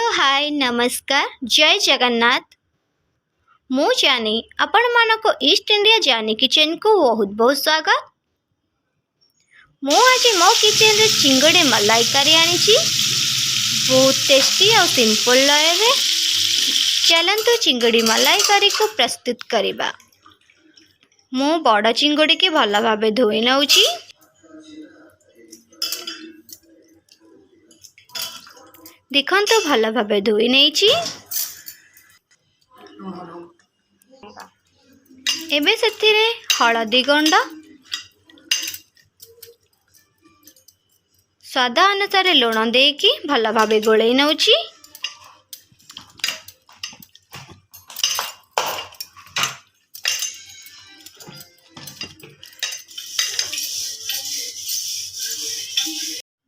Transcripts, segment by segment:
Hello hi नमस्कार जय जगन्नाथ। मु जानी आपण मानको ईस्ट इंडिया जानी किचन को बहुत बहुत स्वागत। मु आज मो किचन रे चिंगड़ी मलाईकारी आनी बहुत टेस्टी और सिंपल लय चलंतु चिंगड़ी मलाईकारी को प्रस्तुत करिबा। मु बड़ चिंगड़ी की भल भाव धोई नउची। देखंतु भल भाव धोई नैची। एबे सेथिरे हळदी गुंड स्वाद अनुसार लुण देकी भल भाव गोलई नउची।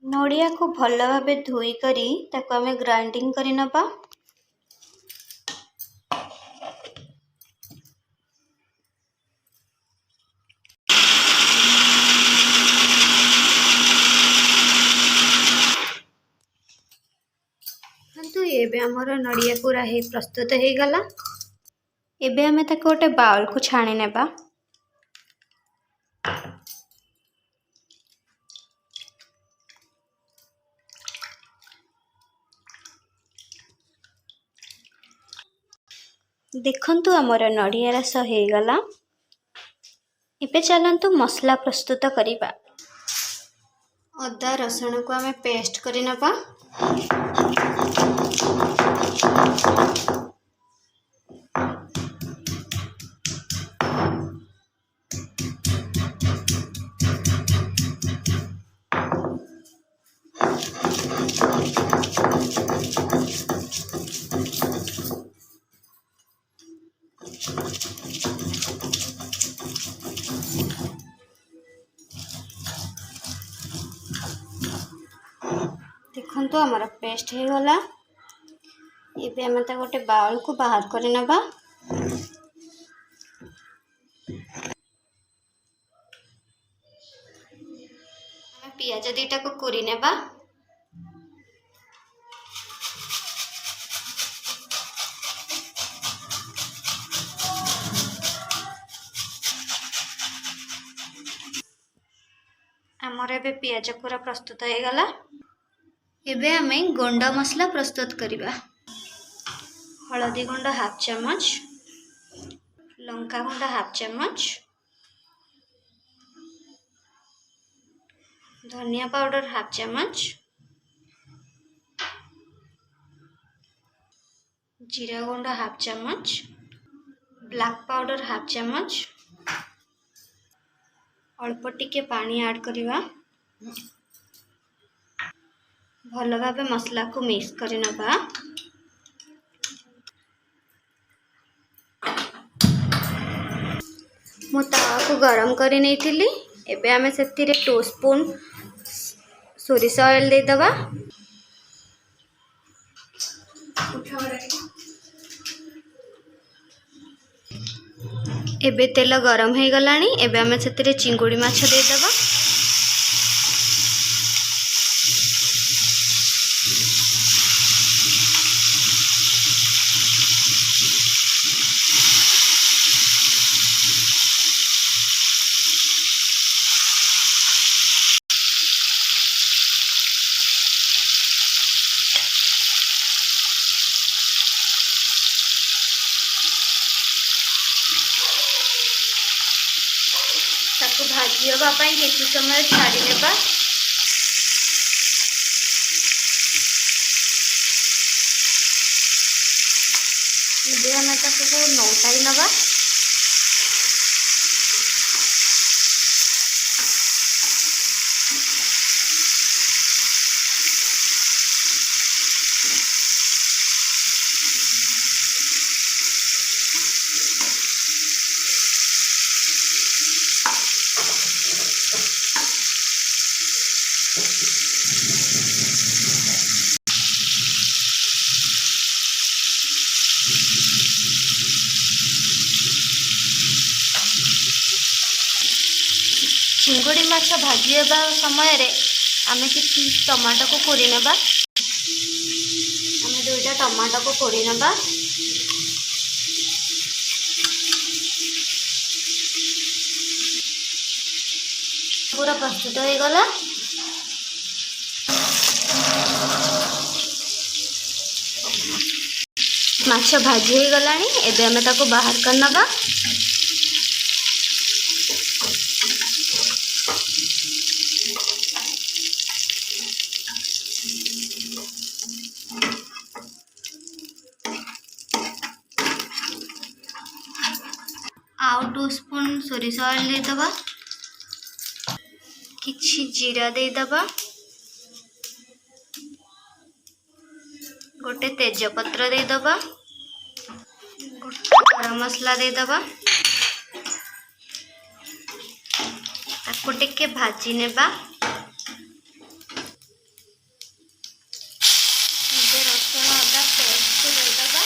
नड़िया को भल भाव धोई करी ताको आमे ग्राइंडिंग करी नबा। तो एबे हमर नड़िया पूरा हे प्रस्तुत हे गला। एबे हमें ताको गोटे बाउल को छाणी नेबा। देखंतु हमर नड़िया रस हे गला। एबे चलंतु मसला प्रस्तुत करिबा। अदा रसुण को हमें पेस्ट करी नबा। देखंतु हमारा पेस्ट हे गला। एबे हमें ता गोटे बाउल को बाहर करी नबा। पियाज दीटा को कुरी नेबा। आमर एबे पियाज पूरा प्रस्तुत हो गला। एबे हमें गोंडा मसला प्रस्तुत करिबा। हळदी गुंड हाफ चम्मच, लंका गुंड हाफ चम्मच, धनिया पाउडर हाफ चम्मच, जीरा गुंड हाफ चम्मच, ब्लैक पाउडर हाफ चम्मच, अल्प टिके पानी ऐड करिबा। भल भाव मसला को मिक्स करी नबा। मु तावा को गरम करी नहीं थिली। एबे हमें सेतिरे 2 स्पून सोरिष ऑयल दे दबा। एबे तेल गरम हो गलानी। एबे हमें सेतिरे चिंगुड़ी माछ दे दबा। ताको भाजी हवा पाई किसी समय छाड़ी नेबा। एबे हमें ताको नौटाई नबा। चिंगुड़ी माछ भाजी हेबा समय रे आमे किछि टमाटो को कोरी नेबा। आमे दुईटा टमाटो को पोड़ी नबा। पूरा प्रस्तुत हो गला। माछ भाजी हो गलानी। एबे हमें ताको बाहर कर नबा। आउ 2 स्पून सोरिष ऑयल दे दबा। किछि जीरा दे दबा। गोटे तेजपत्र दे दबा। गोटे गरम मसला दे दबा। ताको टिके भाजी नेबा। रसुण अदा पेस्ट दे दबा।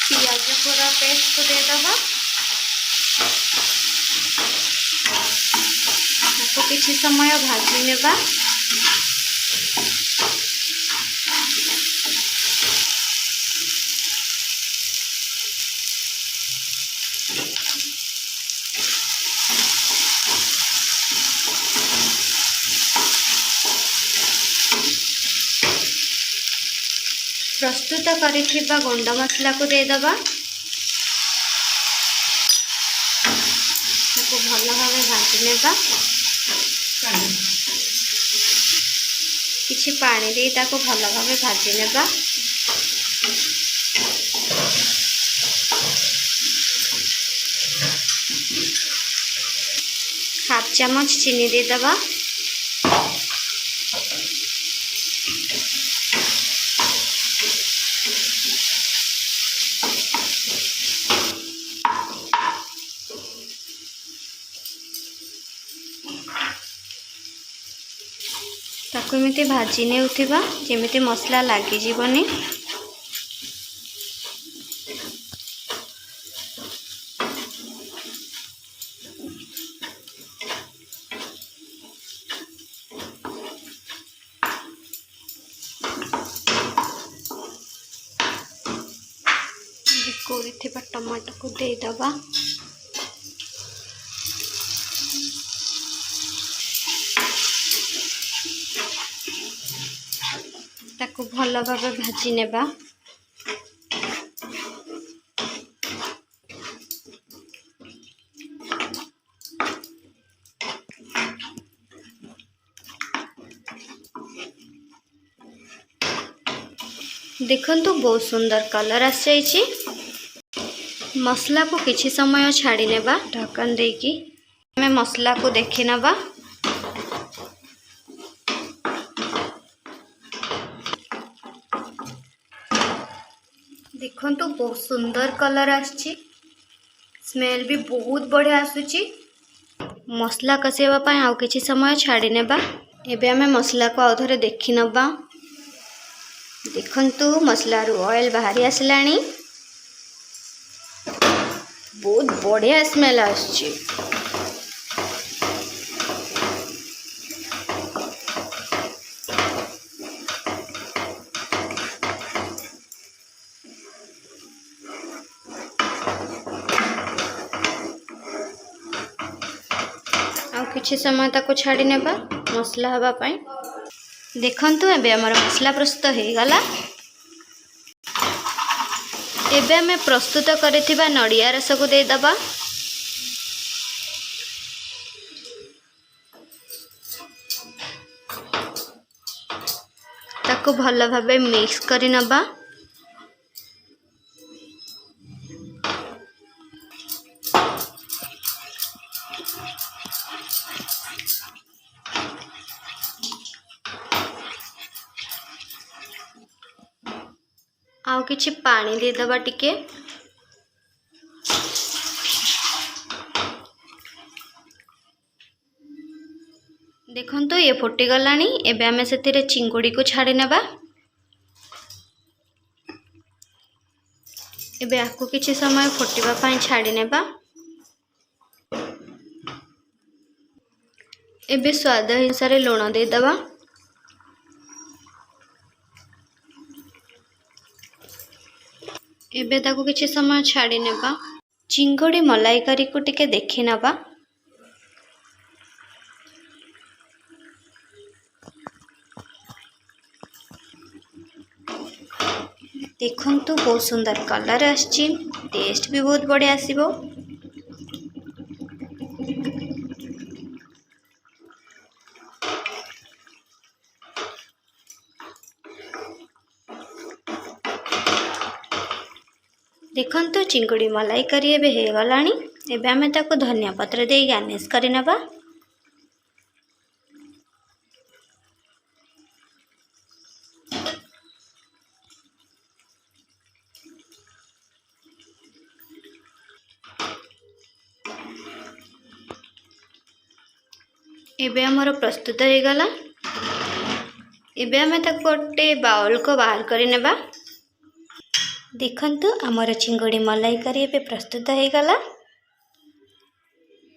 पियाज पूरा पेस्ट दे दबा। ताको किछि समय भाजी नेबा। प्रस्तुत करिथिबा गुंड मसला को दे दबा। ताको भल भाव भाजी नेबा। किछि पानी दे ताको भल भाव भाजी नेबा। हाफ चम्मच चीनी दे दबा। ताको एमती भाजी नेउथिबा जेमिति मसला लागी जीवनी। कोरिथिबा टमाटो को दे दबा। ताको भल भाव भाजी नेबा। देखंतु बहुत सुंदर कलर आस जाइछि। मसला को किछि समय छाड़ी नेबा ढक्कन देकी। हमें मसला को देखि नबा। देखंतु बहुत सुंदर कलर आछि। स्मेल भी बहुत बढ़िया आसुची। मसला कसेवा पय आउ किछि समय छाड़ी नेबा। एबे हमें मसला को आउथरे देखि नबा। देखंतु मसला रु ऑयल बाहरी आसलानी। बहुत बढ़िया स्मेल आछि। आउ किछि समय ताको छाड़ी नेबा मसला हवा पय। देखंतु एबे हमर मसला प्रस्तुत हो गला। एबे हमें प्रस्तुत करिथिबा नड़िया रस को दे दबा। ताको भल भाबे मिक्स करि नबा। आउ किछि पानी दे दबा टिके। देखंतु ये फुटी गलानी। एबे हमें सेतिरे चिंगुड़ी को छाड़ी नेबा। एबे आकु किछि समय फुटिबा पई छाडी नेबा। एबे स्वाद अनुसार लुण दे दबा। एबे ताकु किछि समय छाडी नेबा। चिंगुड़ी मलाईकारी को टिके देखि नबा। देखंतु बहुत सुंदर कलर आछि, टेस्ट भी बहुत बढ़िया आसीबो। देखंतु चिंगुड़ी मलाई करी एबे हे गलानी। एबे हमें ताको धनिया पत्र दे गार्निश करि नबा। एबे हमर प्रस्तुत हो गला। एबे हमें ताको गोटे बाउल को बाहर करि नेबा। देखंतु आमर चिंगुड़ी मलाई करी एबे प्रस्तुत हो गला।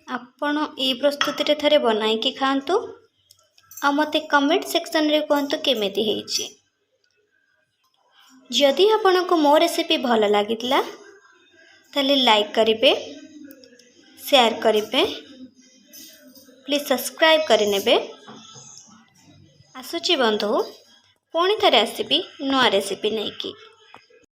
आपण ए प्रस्तुति रे थरे बनाई कि खांतु आ मते कमेंट सेक्शन रे कहंतु केमिति हेछि। जदि आपनको मो रेसिपी भल लागितला ताले लाइक करिवे, शेयर करिवे, प्लीज सब्सक्राइब करि नेबे। आसुची बंधु पुणी थरे आसीबी नुआ रेसिपी नहीं की।